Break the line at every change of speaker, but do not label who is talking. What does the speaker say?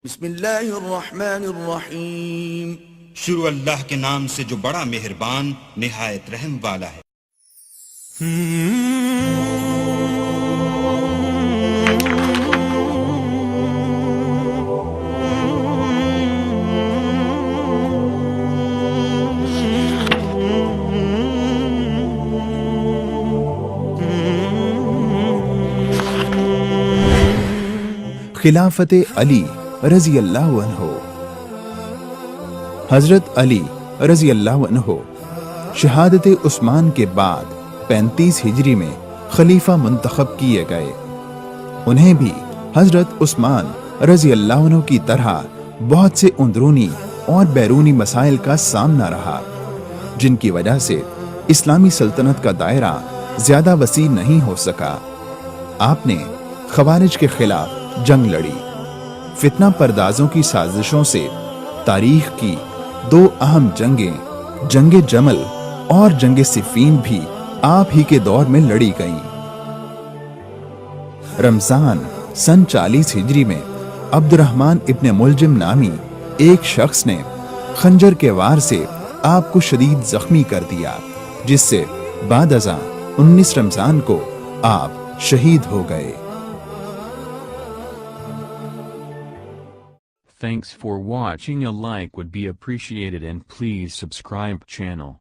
بسم اللہ الرحمن الرحیم
شروع اللہ کے نام سے جو بڑا مہربان نہایت رحم والا ہے۔
خلافت علی رضی اللہ عنہ۔ حضرت علی رضی اللہ عنہ شہادت عثمان کے بعد 35 ہجری میں خلیفہ منتخب کیے گئے۔ انہیں بھی حضرت عثمان رضی اللہ عنہ کی طرح بہت سے اندرونی اور بیرونی مسائل کا سامنا رہا، جن کی وجہ سے اسلامی سلطنت کا دائرہ زیادہ وسیع نہیں ہو سکا۔ آپ نے خوارج کے خلاف جنگ لڑی۔ فتنہ پردازوں کی سازشوں سے تاریخ کی دو اہم جنگیں، جنگ جمل اور جنگ صفین بھی آپ ہی کے دور میں لڑی گئیں۔ رمضان سن 40 ہجری میں عبد الرحمن ابن ملجم نامی ایک شخص نے خنجر کے وار سے آپ کو شدید زخمی کر دیا، جس سے بعد ازاں 19 رمضان کو آپ شہید ہو گئے۔
Thanks for watching. A like would be appreciated and please subscribe channel.